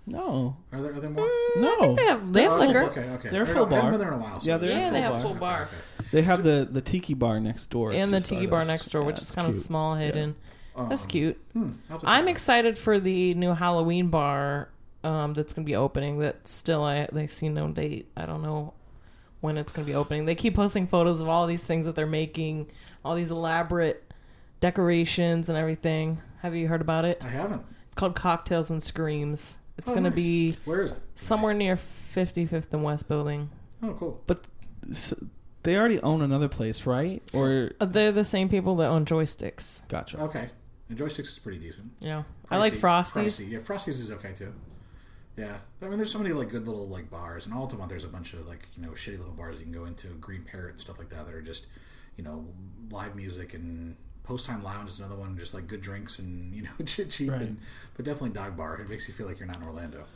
No. Are there more? No. They have liquor. Okay. They're a I full haven't been bar. there in a while. So Yeah, they're Yeah, a they full have bar. full bar. Okay. They have the tiki bar next door. And to the tiki bar Stardust. next door, which Yeah, is it's kind of cute. small, hidden. That's cute. I'll have to I'm try it. excited for the new Halloween bar that's going to be opening. That still, they see no date. I don't know when it's going to be opening. They keep posting photos of all these things that they're making, all these elaborate decorations and everything. Have you heard about it? I haven't. It's called Cocktails and Screams. It's going to Nice. be Where is it? somewhere near 55th and West Building. Oh, cool. But they already own another place, right? Or They're the same people that own Joysticks. gotcha. Okay. And Joysticks is pretty decent. Yeah. I like Frosties. Pricey. Yeah, Frosties is okay too. Yeah, I mean, there's so many like good little like bars. In Altamont, there's a bunch of like, you know, shitty little bars you can go into. Green Parrot and stuff like that are just, you know, live music, and Post Time Lounge is another one, just like good drinks and, you know, cheap. Right. But definitely dive bar. It makes you feel like you're not in Orlando.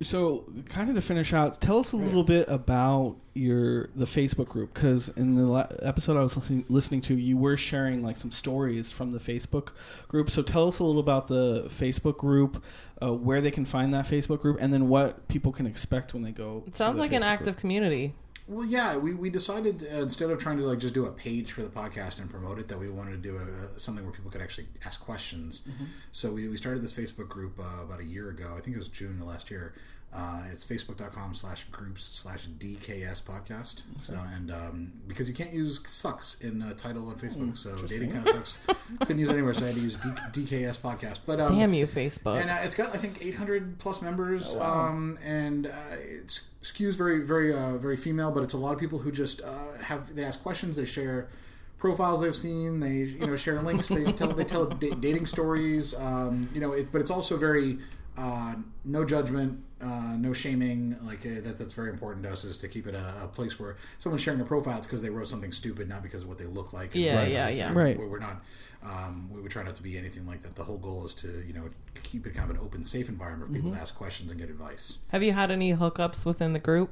So, kind of to finish out, tell us a little bit about the Facebook group, because in the episode I was listening to, you were sharing like some stories from the Facebook group. So, tell us a little about the Facebook group, where they can find that Facebook group, and then what people can expect when they go. It sounds like an active community. Well, yeah, we decided instead of trying to like just do a page for the podcast and promote it, that we wanted to do something where people could actually ask questions. Mm-hmm. So we started this Facebook group about a year ago. I think it was June of last year. It's facebook.com/groups/DKS podcast. Okay. So, and because you can't use sucks in title on Facebook, so dating kind of sucks. Couldn't use it anywhere, so I had to use DKS podcast. But damn you, Facebook! And it's got, I think, 800 plus members. Oh, wow. And it skews very, very, very female. But it's a lot of people who just they ask questions, they share profiles they've seen, they share links, they tell dating stories. But it's also very no judgment, no shaming. Like that's very important to us, is to keep it a place where someone's sharing a profile, it's because they wrote something stupid, not because of what they look like. Yeah. Right. We're not. We try not to be anything like that. The whole goal is to keep it kind of an open, safe environment for people to ask questions and get advice. Have you had any hookups within the group?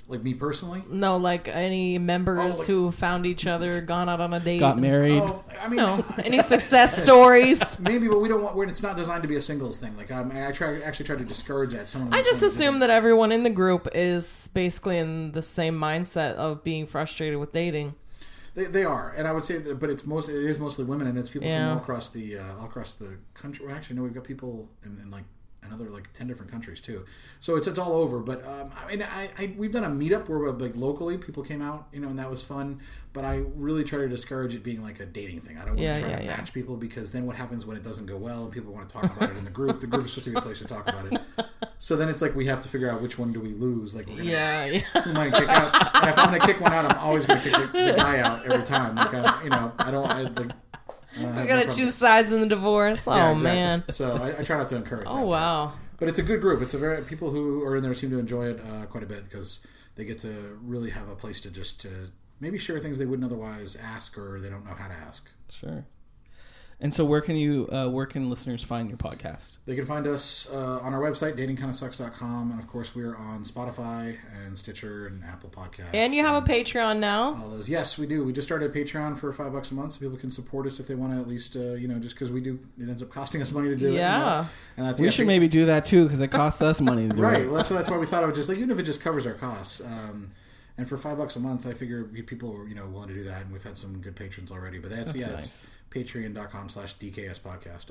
Like me personally? No, like any members who found each other, gone out on a date, got married. Oh, I mean, No, any success stories? maybe, but we don't want. It's not designed to be a singles thing. Like I actually try to discourage that. I just assume that everyone in the group is basically in the same mindset of being frustrated with dating. They are, and I would say that, but it is mostly women, and it's people Yeah. from all across the country. Well, actually, no, we've got people in like another like 10 different countries too. So it's all over. But I mean, we've done a meetup where like locally people came out, and that was fun. But I really try to discourage it being like a dating thing. I don't want to try to match people, because then what happens when it doesn't go well and people want to talk about it in the group? The group is supposed to be a place to talk about it. So then it's like we have to figure out which one do we lose. Like we're gonna, we might kick out. And if I'm going to kick one out, I'm always going to kick the guy out every time. Like I don't. We gotta choose sides in the divorce. Yeah, oh exactly. man. So I try not to encourage. Oh that wow. But it's a good group. It's people who are in there seem to enjoy it quite a bit, because they get to really have a place to just maybe share things they wouldn't otherwise ask, or they don't know how to ask. Sure. And so where can listeners find your podcast? They can find us on our website, datingkindasucks.com, and of course we're on Spotify and Stitcher and Apple Podcasts. And you have a Patreon now? All those. Yes, we do. We just started a Patreon for $5 a month, so people can support us if they want to, at least, just because we do. It ends up costing us money to do it. Yeah. And that's, We should maybe do that too, because it costs us money to do right. it. Well, that's why we thought it would just, like, even if it just covers our costs. And for $5 a month, I figure people are, willing to do that, and we've had some good patrons already. But that's nice. It's patreon.com/DKS podcast.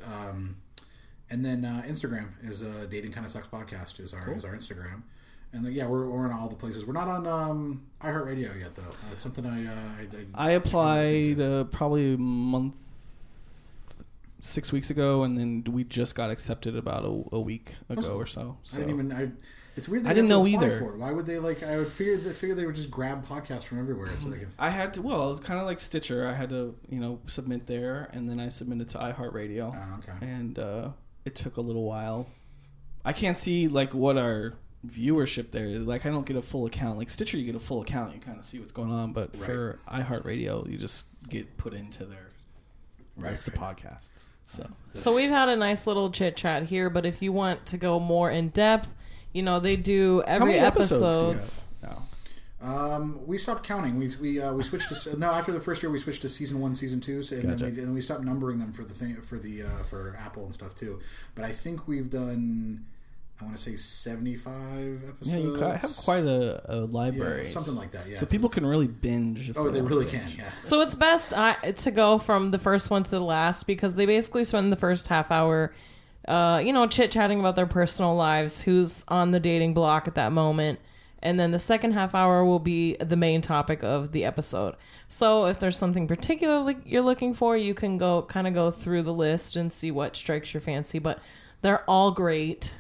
And then Instagram is Dating Kinda Sucks podcast is our Instagram. And then, we're on all the places. We're not on iHeartRadio yet, though. It's something I applied probably a month, 6 weeks ago, and then we just got accepted about a week ago or so. I didn't even. It's weird. I didn't know either. For it. Why would they I would figure they would just grab podcasts from everywhere so they can. I had to. Well, it's kind of like Stitcher. I had to, submit there, and then I submitted to iHeartRadio. Oh, okay. And it took a little while. I can't see what our viewership there. Like I don't get a full account. Like Stitcher, you get a full account. You kind of see what's going on. But for iHeartRadio, you just get put into their list of podcasts. So we've had a nice little chit chat here. But if you want to go more in depth, you know, they do every How many episode. episodes do you have now? We stopped counting. We switched to after the first year we switched to season 1, season 2, so, and then we stopped numbering them for Apple and stuff too. But I think we've done, I want to say 75 episodes. Yeah, you have quite a library. Yeah, something like that. Yeah. So people can really binge. If they really can. Yeah. So it's best to go from the first one to the last because they basically spend the first half hour, chit chatting about their personal lives, who's on the dating block at that moment. And then the second half hour will be the main topic of the episode. So if there's something particularly you're looking for, you can go through the list and see what strikes your fancy. But they're all great.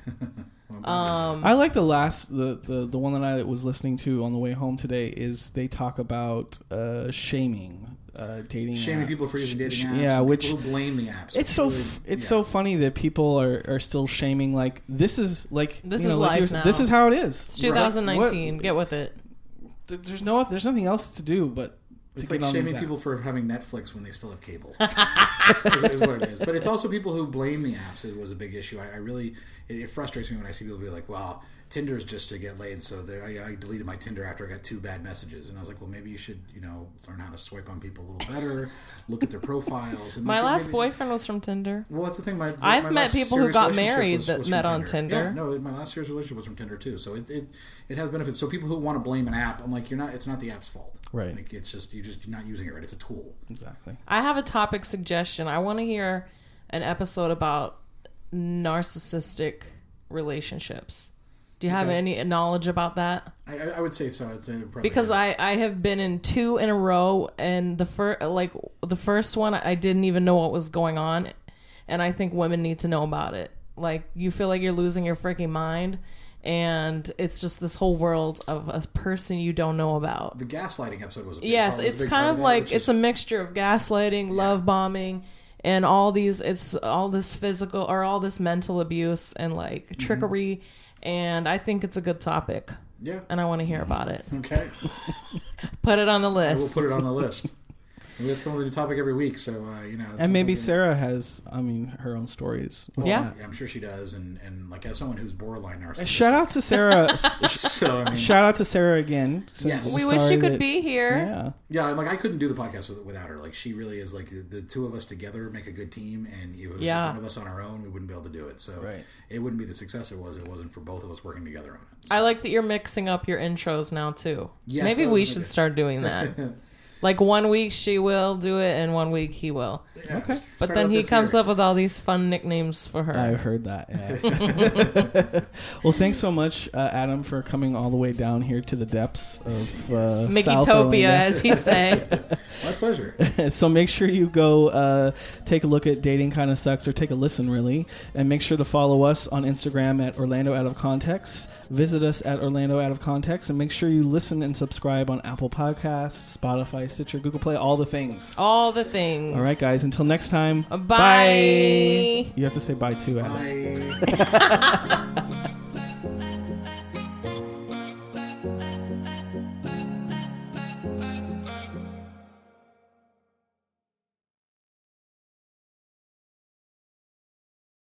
I like the one that I was listening to on the way home today. Is they talk about shaming, dating, shaming people for using dating apps. Yeah, which people who blame the apps. It's so funny that people are still shaming. Like this is life now. This is how it is. It's 2019. Get with it. There's nothing else to do but. It's like shaming people for having Netflix when they still have cable. is what it is. But it's also people who blame the apps. It was a big issue. It frustrates me when I see people be like, well, Tinder is just to get laid, so I deleted my Tinder after I got 2 bad messages. And I was like, well, maybe you should, learn how to swipe on people a little better, look at their profiles. And my last boyfriend was from Tinder. Well, that's the thing. I've met people who got married that met on Tinder. Yeah, no, my last serious relationship was from Tinder too. So it has benefits. So people who want to blame an app, I'm like, it's not the app's fault. Right. Like you're just not using it right. It's a tool. Exactly. I have a topic suggestion. I want to hear an episode about narcissistic relationships. Do you have any knowledge about that? I would say so. It's because I have been in 2 in a row, and the first one I didn't even know what was going on, and I think women need to know about it. Like you feel like you're losing your freaking mind, and it's just this whole world of a person you don't know about. The gaslighting episode was a big yes, it's kind of like it's a mixture of gaslighting, love bombing. And all this physical or all this mental abuse and like trickery. And I think it's a good topic. Yeah. And I want to hear about it. Okay. Put it on the list. I will put it on the list. We have to come up with a new topic every week, so and maybe Sarah has, her own stories. Well, yeah, I'm sure she does, and like as someone who's borderline narcissistic. Shout out to Sarah. Shout out to Sarah again. So yes, we wish you could be here. Yeah, like I couldn't do the podcast without her. Like she really is like the two of us together make a good team, and if it was just one of us on our own, we wouldn't be able to do it. So it wouldn't be the success it was. It wasn't for both of us working together on it. So. I like that you're mixing up your intros now too. Yes, maybe we should start doing that. Like 1 week she will do it and 1 week he will. Yeah, okay. But then he comes up with all these fun nicknames for her. I heard that. Yeah. Well, thanks so much, Adam, for coming all the way down here to the depths of Mickey-topia, as he say. My pleasure. So make sure you go take a look at Dating Kinda Sucks, or take a listen, really. And make sure to follow us on Instagram at Orlando Out of Context. Visit us at Orlando Out of Context, and make sure you listen and subscribe on Apple Podcasts, Spotify, Stitcher, Google Play, all the things. All the things. All right, guys. Until next time. Bye. You have to say bye too, Adam. Bye.